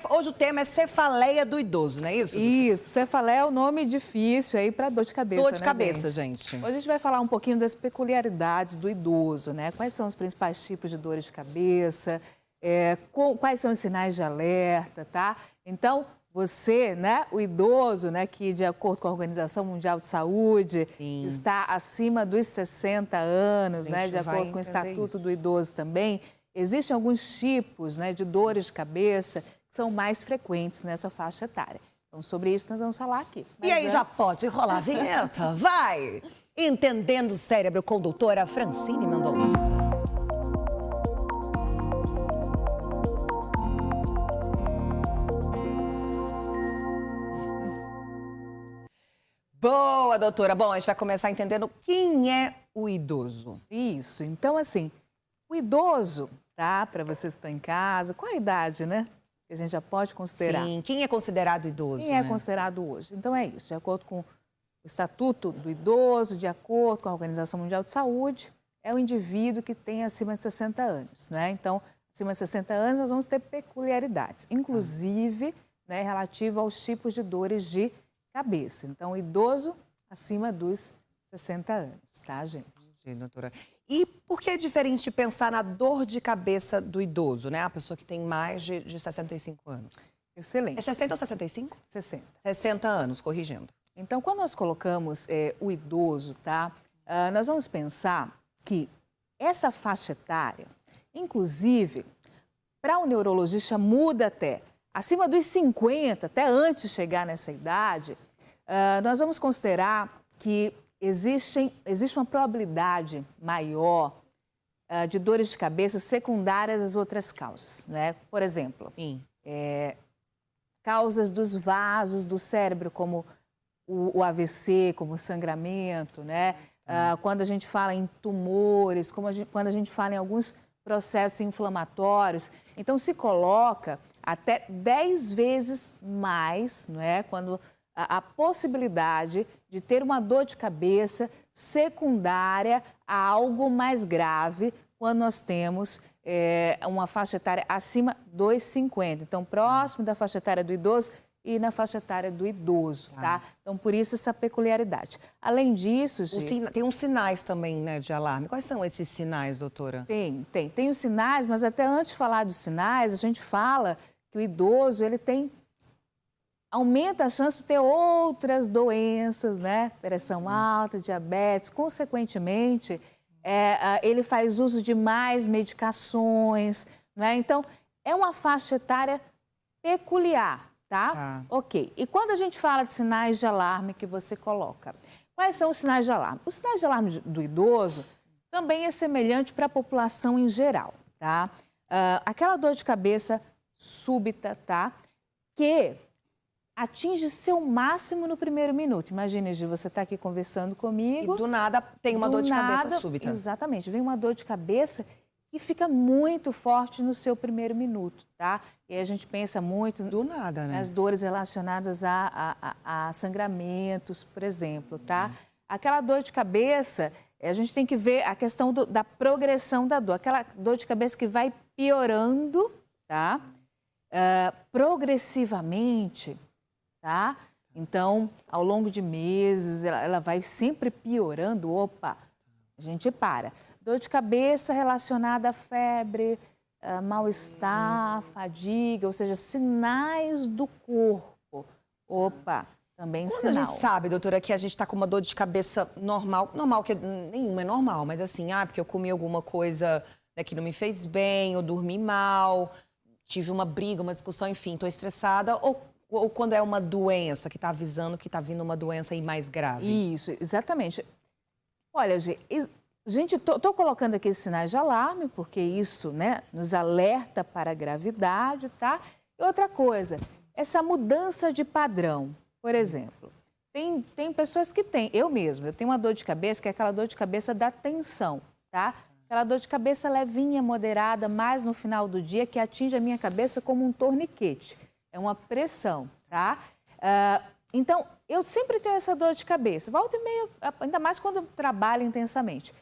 Hoje o tema é cefaleia do idoso, não é isso? Isso, cefaleia é um nome difícil aí para dor de cabeça, Dor de cabeça, gente. Hoje a gente vai falar um pouquinho das peculiaridades do idoso, né? Quais são os principais tipos de dores de cabeça, quais são os sinais de alerta, tá? Então, você, né, o idoso, né, que de acordo com a Organização Mundial de Saúde, Sim, está acima dos 60 anos, né, de acordo com o Estatuto do Idoso também, existem alguns tipos, né, de dores de cabeça que são mais frequentes nessa faixa etária. Então, sobre isso nós vamos falar aqui. Mas e aí, já pode rolar a vinheta? Vai! Entendendo o Cérebro com a doutora Francine Mendonça. Boa, doutora. Bom, a gente vai começar entendendo quem é o idoso. Isso. Então, assim, o idoso, tá? Para vocês que estão em casa, qual a idade, né? Que a gente já pode considerar. Sim, quem é considerado idoso? Quem é considerado hoje? Então, é isso. De acordo com o Estatuto do Idoso, de acordo com a Organização Mundial de Saúde, é o indivíduo que tem acima de 60 anos, né? Então, acima de 60 anos, nós vamos ter peculiaridades, inclusive, né, relativo aos tipos de dores de cabeça. Então, idoso acima dos 60 anos, tá, gente? Sim, doutora. E por que é diferente pensar na dor de cabeça do idoso, né? A pessoa que tem mais de 65 anos. Excelente. É 60 ou 65? 60. 60 anos, corrigindo. Então, quando nós colocamos o idoso, tá? Nós vamos pensar que essa faixa etária, inclusive, para o neurologista muda até. Acima dos 50, até antes de chegar nessa idade, nós vamos considerar que existe uma probabilidade maior de dores de cabeça secundárias às outras causas, né? Por exemplo, causas dos vasos do cérebro, como o AVC, como o sangramento, né? Quando a gente fala em tumores, quando a gente fala em alguns processos inflamatórios. Então, se coloca até 10 vezes mais, não é? Quando a possibilidade de ter uma dor de cabeça secundária a algo mais grave quando nós temos uma faixa etária acima dos 50. Então, próximo da faixa etária do idoso e na faixa etária do idoso, tá? Então, por isso essa peculiaridade. Além disso, tem uns sinais também, né, de alarme. Quais são esses sinais, doutora? Tem os sinais, mas até antes de falar dos sinais, a gente fala que o idoso, ele aumenta a chance de ter outras doenças, né? Pressão alta, diabetes, consequentemente, ele faz uso de mais medicações, né? Então, é uma faixa etária peculiar, tá? Ok. E quando a gente fala de sinais de alarme que você coloca, quais são os sinais de alarme? Os sinais de alarme do idoso também é semelhante para a população em geral, tá? Aquela dor de cabeça súbita, tá? Que atinge seu máximo no primeiro minuto. Imagine, Gi, você está aqui conversando comigo. E do nada tem uma dor de cabeça súbita. Exatamente. Vem uma dor de cabeça que fica muito forte no seu primeiro minuto, tá? E aí a gente pensa muito do nada, né? Nas dores relacionadas a sangramentos, por exemplo, tá? Aquela dor de cabeça, a gente tem que ver a questão da progressão da dor. Aquela dor de cabeça que vai piorando, tá? Progressivamente, tá? Então, ao longo de meses, ela vai sempre piorando. Opa, a gente para. Dor de cabeça relacionada à febre, mal-estar, fadiga, ou seja, sinais do corpo. Opa, também Quando sinal. A gente sabe, doutora, que a gente está com uma dor de cabeça normal que nenhuma é normal, mas assim, porque eu comi alguma coisa, né, que não me fez bem, ou dormi mal, tive uma briga, uma discussão, enfim, estou estressada, ou quando é uma doença que está avisando que está vindo uma doença aí mais grave? Isso, exatamente. Olha, gente, estou colocando aqui esses sinais de alarme, porque isso, né, nos alerta para a gravidade, tá? E outra coisa, essa mudança de padrão, por exemplo, tem pessoas que têm, eu tenho uma dor de cabeça, que é aquela dor de cabeça da tensão, tá? Aquela dor de cabeça levinha, moderada, mais no final do dia, que atinge a minha cabeça como um torniquete. É uma pressão, tá? Então, eu sempre tenho essa dor de cabeça, volta e meia, ainda mais quando eu trabalho intensamente.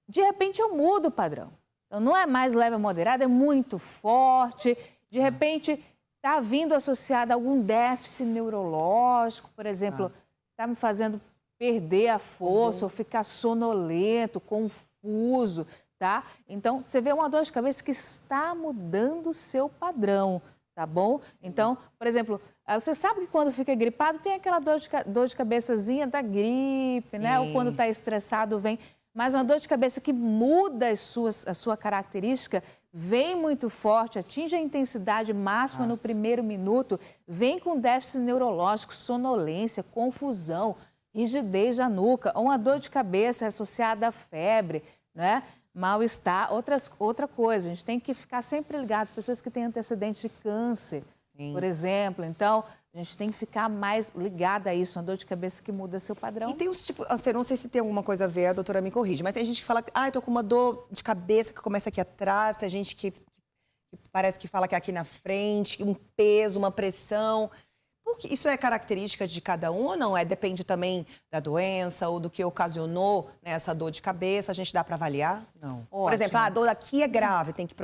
De repente, eu mudo o padrão. Então, não é mais leve ou moderado, é muito forte. De repente, está vindo associado a algum déficit neurológico, por exemplo, está me fazendo perder a força ou ficar sonolento, confuso, tá? Então, você vê uma dor de cabeça que está mudando o seu padrão, tá bom? Então, por exemplo, você sabe que quando fica gripado tem aquela dor de cabeçazinha da gripe, né? Ou quando está estressado vem... Mas uma dor de cabeça que muda a sua característica, vem muito forte, atinge a intensidade máxima no primeiro minuto, vem com déficit neurológico, sonolência, confusão, rigidez da nuca, ou uma dor de cabeça associada à febre, né? Mal-estar. Outra coisa, a gente tem que ficar sempre ligado, pessoas que têm antecedentes de câncer, por exemplo. Então, a gente tem que ficar mais ligada a isso, uma dor de cabeça que muda seu padrão. E tem uns tipos, assim, não sei se tem alguma coisa a ver, a doutora me corrige, mas tem gente que fala, eu tô com uma dor de cabeça que começa aqui atrás, tem gente que parece que fala que é aqui na frente, um peso, uma pressão. Porque isso é característica de cada um ou não? Depende também da doença ou do que ocasionou, né, essa dor de cabeça, a gente dá para avaliar? Não. Ótimo. Por exemplo, a dor aqui é grave, tem que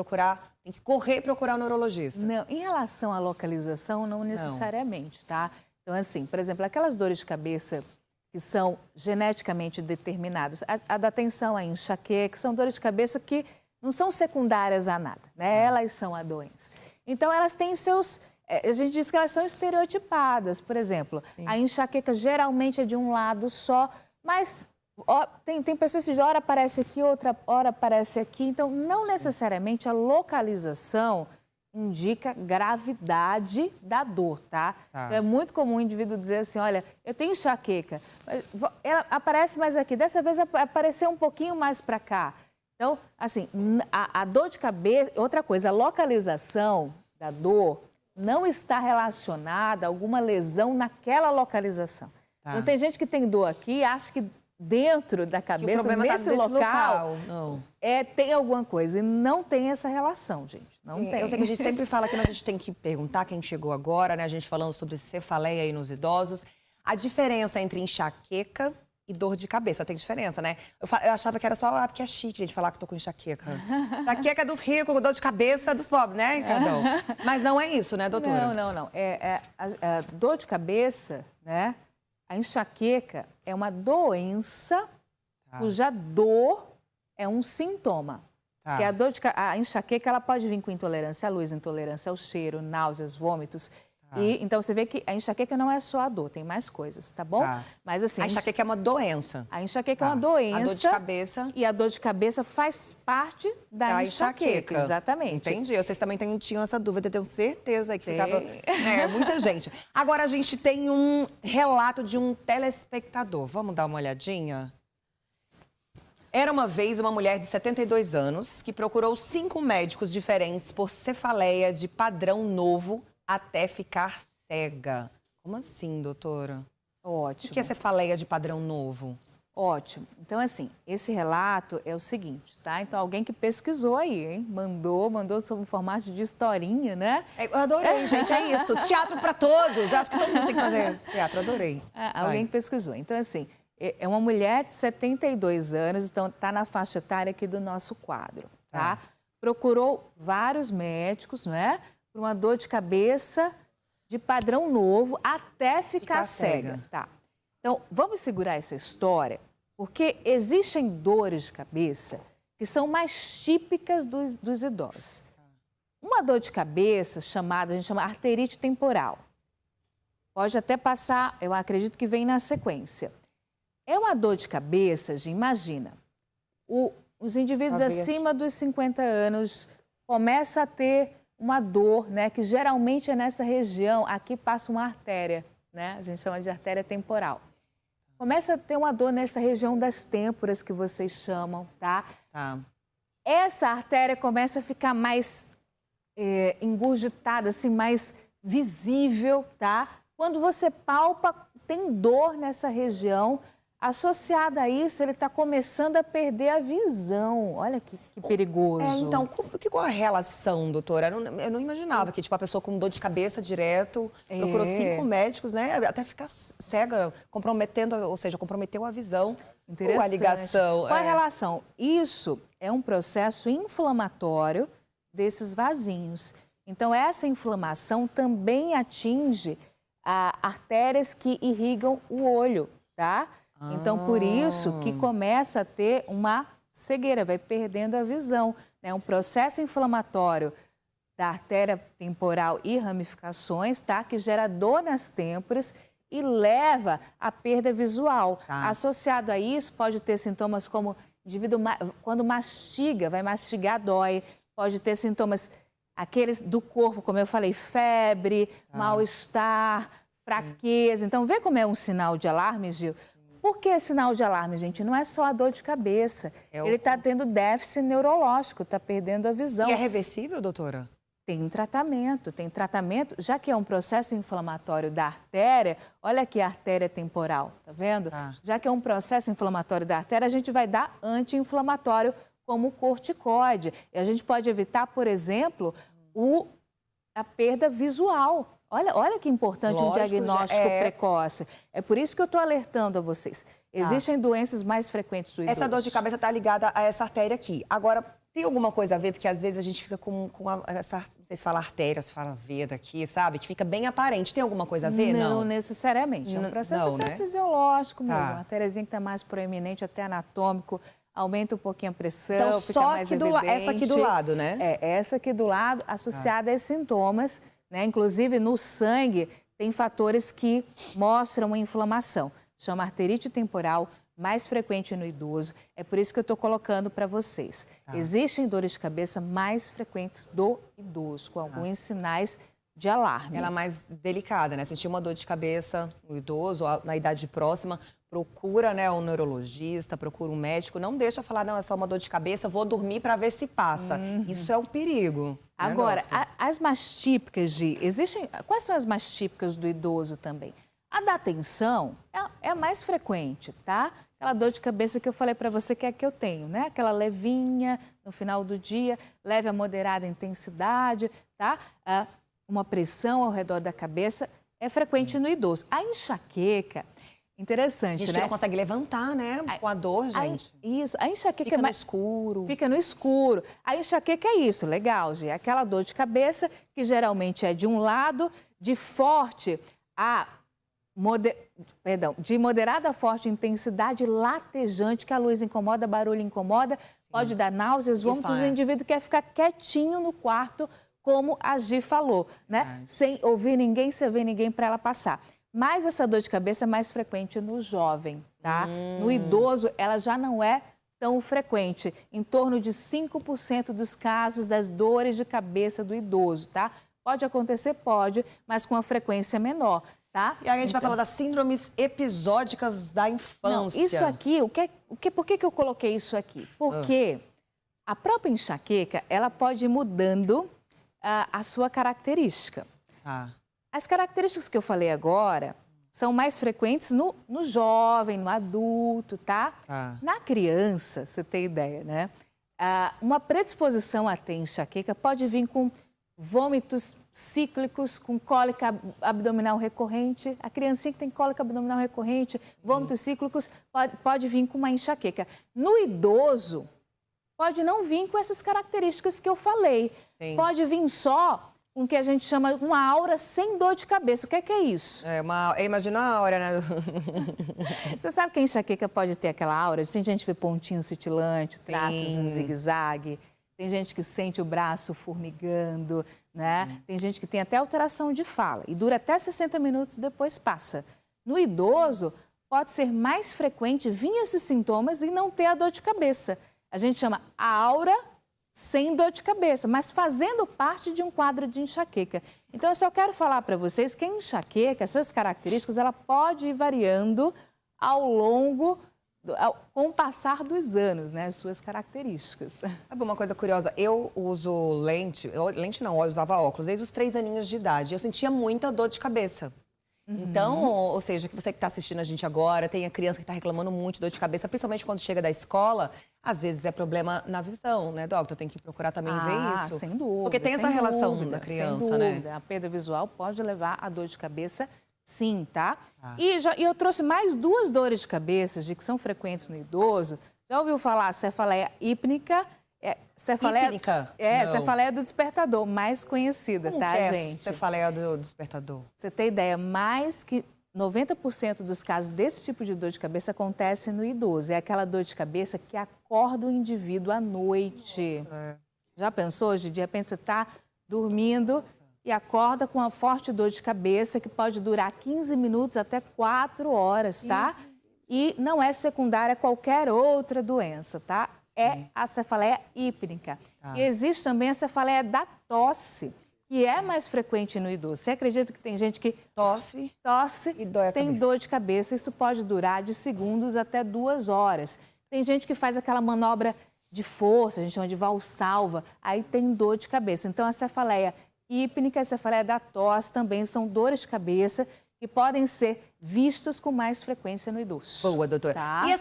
correr procurar o neurologista. Não, em relação à localização, não necessariamente, tá? Então, assim, por exemplo, aquelas dores de cabeça que são geneticamente determinadas, a da tensão, a enxaqueca, que são dores de cabeça que não são secundárias a nada, né? Elas são a doença. Então, elas têm seus... A gente diz que elas são estereotipadas. Por exemplo, a enxaqueca geralmente é de um lado só, mas tem pessoas que dizem, ora aparece aqui, outra hora aparece aqui. Então, não necessariamente a localização indica gravidade da dor, tá? Então, é muito comum o indivíduo dizer assim, olha, eu tenho enxaqueca, ela aparece mais aqui, dessa vez apareceu um pouquinho mais para cá. Então, assim, a dor de cabeça, outra coisa, a localização da dor não está relacionada a alguma lesão naquela localização. Então, tem gente que tem dor aqui e acha que dentro da cabeça, nesse local, tem alguma coisa. E não tem essa relação, gente. Não tem. Eu sei que a gente sempre fala que a gente tem que perguntar quem chegou agora, né? A gente falando sobre cefaleia aí nos idosos. A diferença entre enxaqueca e dor de cabeça. Tem diferença, né? Eu achava que era só porque é chique, gente, falar que tô com enxaqueca. Enxaqueca é dos ricos, dor de cabeça é dos pobres, né, Cardão? Mas não é isso, né, doutora? Não. A dor de cabeça, né? A enxaqueca é uma doença cuja dor é um sintoma. Que a enxaqueca ela pode vir com intolerância à luz, intolerância ao cheiro, náuseas, vômitos. E, então, você vê que a enxaqueca não é só a dor, tem mais coisas, tá bom? Mas assim... A enxaqueca é uma doença. A enxaqueca é uma doença. A dor de cabeça... E a dor de cabeça faz parte da enxaqueca. Exatamente. Entendi. Vocês também tinham essa dúvida, eu tenho certeza que ficava... muita gente. Agora, a gente tem um relato de um telespectador. Vamos dar uma olhadinha? Era uma vez uma mulher de 72 anos que procurou 5 médicos diferentes por cefaleia de padrão novo até ficar cega. Como assim, doutora? Ótimo. O que é cefaleia de padrão novo? Ótimo. Então, assim, esse relato é o seguinte, tá? Então, alguém que pesquisou aí, hein? Mandou sob um formato de historinha, né? Eu adorei, gente, é isso. Teatro para todos. Acho que todo mundo tinha que fazer teatro, adorei. Alguém que pesquisou. Então, assim, é uma mulher de 72 anos, então tá na faixa etária aqui do nosso quadro, tá? Procurou vários médicos, né? Por uma dor de cabeça de padrão novo até ficar cega. Tá. Então, vamos segurar essa história, porque existem dores de cabeça que são mais típicas dos idosos. Uma dor de cabeça a gente chama arterite temporal. Pode até passar, eu acredito que vem na sequência. É uma dor de cabeça, imagina, os indivíduos acima dos 50 anos começam a ter uma dor, né, que geralmente é nessa região, aqui passa uma artéria, né, a gente chama de artéria temporal. Começa a ter uma dor nessa região das têmporas que vocês chamam, tá? Essa artéria começa a ficar mais engurgitada, assim, mais visível, tá? Quando você palpa, tem dor nessa região. Associada a isso, ele está começando a perder a visão. Olha que perigoso. Então, qual a relação, doutora? Eu não imaginava que, tipo, a pessoa com dor de cabeça direto procurou 5 médicos, né? Até ficar cega, comprometeu a visão. Interessante. A ligação. Qual a relação? Isso é um processo inflamatório desses vasinhos. Então, essa inflamação também atinge artérias que irrigam o olho, tá? Então, por isso que começa a ter uma cegueira, vai perdendo a visão, né? Um processo inflamatório da artéria temporal e ramificações, tá? Que gera dor nas têmporas e leva à perda visual. Tá. Associado a isso, pode ter sintomas como indivíduo, quando mastiga, vai mastigar, dói. Pode ter sintomas, aqueles do corpo, como eu falei, febre, mal-estar, fraqueza. Então, vê como é um sinal de alarme, Gil? Por que sinal de alarme, gente? Não é só a dor de cabeça. Ele está tendo déficit neurológico, está perdendo a visão. E é reversível, doutora? Tem tratamento, já que é um processo inflamatório da artéria, olha aqui a artéria temporal, tá vendo? Já que é um processo inflamatório da artéria, a gente vai dar anti-inflamatório como corticoide. E a gente pode evitar, por exemplo, a perda visual. Olha que importante um diagnóstico precoce. É por isso que eu estou alertando a vocês. Existem doenças mais frequentes do idoso. Essa dor de cabeça está ligada a essa artéria aqui. Agora, tem alguma coisa a ver? Porque às vezes a gente fica com essa, não sei se fala artéria, se fala veia daqui, sabe? Que fica bem aparente. Tem alguma coisa a ver? Não necessariamente. É um processo até fisiológico mesmo. A artériazinha que está mais proeminente, até anatômico, aumenta um pouquinho a pressão, então, fica mais evidente. Essa aqui do lado, né? Essa aqui do lado, associada a esses sintomas, né? Inclusive, no sangue, tem fatores que mostram a inflamação. Chama arterite temporal, mais frequente no idoso. É por isso que eu estou colocando para vocês. Existem dores de cabeça mais frequentes do idoso, com alguns sinais de alarme. Ela é mais delicada, né? Sentir uma dor de cabeça no idoso, na idade próxima, procura, né, um neurologista, procura um médico. Não deixa falar, não, é só uma dor de cabeça, vou dormir para ver se passa. Isso é um perigo. Agora, as mais típicas quais são as mais típicas do idoso também? A da tensão é a mais frequente, tá? Aquela dor de cabeça que eu falei para você que é a que eu tenho, né? Aquela levinha no final do dia, leve a moderada intensidade, tá? Uma pressão ao redor da cabeça é frequente no idoso. A enxaqueca, interessante, gente, né? Não consegue levantar, né? Com a dor, gente. Isso, a enxaqueca fica no escuro. Fica no escuro. A enxaqueca é isso, legal, Gi. É aquela dor de cabeça que geralmente é de um lado, de forte a de moderada a forte intensidade, latejante, que a luz incomoda, barulho incomoda, pode dar náuseas, vômitos, o indivíduo quer ficar quietinho no quarto, como a Gi falou, né? Sem ouvir ninguém, sem ver ninguém para ela passar. Mas essa dor de cabeça é mais frequente no jovem, tá? No idoso, ela já não é tão frequente. Em torno de 5% dos casos das dores de cabeça do idoso, tá? Pode acontecer? Pode, mas com uma frequência menor. Tá? E aí a gente vai falar das síndromes episódicas da infância. Não, isso aqui, por que eu coloquei isso aqui? Porque a própria enxaqueca, ela pode ir mudando a sua característica. As características que eu falei agora são mais frequentes no jovem, no adulto, tá? Na criança, você tem ideia, né? Uma predisposição a ter enxaqueca pode vir com vômitos cíclicos, com cólica abdominal recorrente. A criancinha que tem cólica abdominal recorrente, vômitos cíclicos, pode vir com uma enxaqueca. No idoso, pode não vir com essas características que eu falei. Pode vir só com o que a gente chama uma aura sem dor de cabeça. O que é isso? Imagina a aura, né? Você sabe que a enxaqueca pode ter aquela aura? Tem gente que vê pontinho cintilante, traços em zigue-zague. Tem gente que sente o braço formigando, né? Tem gente que tem até alteração de fala e dura até 60 minutos, depois passa. No idoso, pode ser mais frequente vir esses sintomas e não ter a dor de cabeça. A gente chama a aura sem dor de cabeça, mas fazendo parte de um quadro de enxaqueca. Então, eu só quero falar para vocês que a enxaqueca, essas características, ela pode ir variando ao longo com o passar dos anos, né, as suas características. Sabe uma coisa curiosa? Eu uso lente não, eu usava óculos desde os 3 aninhos de idade. Eu sentia muita dor de cabeça. Então, ou seja, que você que está assistindo a gente agora, tem a criança que está reclamando muito de dor de cabeça, principalmente quando chega da escola, às vezes é problema na visão, né, doctor? Tem que procurar também ver isso. Sem dúvida. Porque tem essa relação da criança, né? A perda visual pode levar à dor de cabeça, sim, tá? E eu trouxe mais 2 dores de cabeça, que são frequentes no idoso. Já ouviu falar cefaleia hípnica Hípnica? Não. Cefaleia do despertador, mais conhecida, Como tá, que é gente? cefaleia do despertador? Você tem ideia, mais que 90% dos casos desse tipo de dor de cabeça acontece no idoso. É aquela dor de cabeça que acorda o indivíduo à noite. Nossa. Já pensou? De repente você está dormindo e acorda com uma forte dor de cabeça que pode durar 15 minutos até 4 horas, tá? E não é secundária a qualquer outra doença, tá? É a cefaleia hípnica. E existe também a cefaleia da tosse, que é mais frequente no idoso. Você acredita que tem gente que Tosse e dói a tem cabeça. dor de cabeça? Isso pode durar de segundos até 2 horas. Tem gente que faz aquela manobra de força, a gente chama de valsalva, aí tem dor de cabeça. Então, a cefaleia hípnica e a cefaleia da tosse também são dores de cabeça que podem ser vistas com mais frequência no idoso. Boa, doutora. Tá? E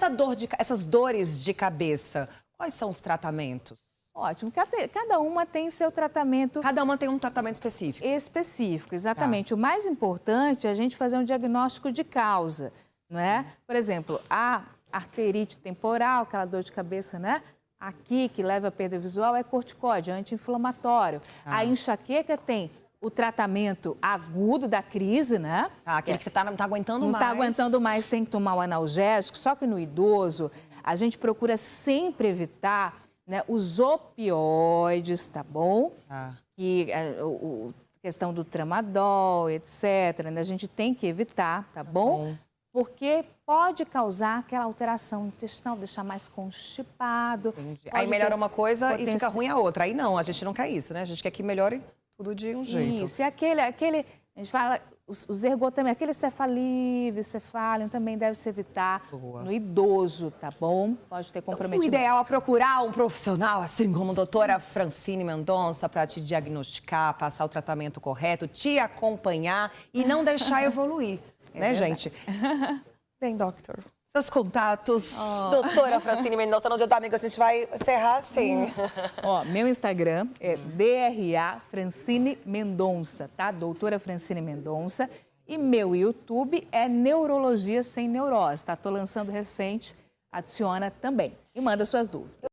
essas dores de cabeça, quais são os tratamentos? Ótimo. Cada uma tem seu tratamento Cada uma tem um tratamento específico. específico, exatamente. O mais importante é a gente fazer um diagnóstico de causa, não é? Por exemplo, a arterite temporal, aquela dor de cabeça, né? Aqui, que leva à perda visual, é corticóide, anti-inflamatório. A enxaqueca tem o tratamento agudo da crise, né? Aquele que você não está aguentando Não mais. está aguentando mais, tem que tomar o analgésico. Só que no idoso, a gente procura sempre evitar, né, os opioides, tá bom? Que questão do tramadol, etc. Né? A gente tem que evitar, tá bom? Porque pode causar aquela alteração intestinal, deixar mais constipado. Aí melhora uma coisa e fica potenci- ruim a outra. Aí não, a gente não quer isso, né? A gente quer que melhore tudo de um jeito. Isso, e aquele a gente fala, os ergotamias, aquele cefalívio, cefálium também deve se evitar no idoso, tá bom? Pode ter O comprometimento. ideal é procurar um profissional, assim como a doutora Francine Mendonça, para te diagnosticar, passar o tratamento correto, te acompanhar e não deixar evoluir, né, gente? Bem, doctor, seus contatos, doutora Francine Mendonça, no dia do amigo a gente vai encerrar assim. Ó, meu Instagram é DRA Francine Mendonça, tá? Doutora Francine Mendonça. E meu YouTube é Neurologia Sem Neurose, tá? Tô lançando recente, adiciona também. E manda suas dúvidas.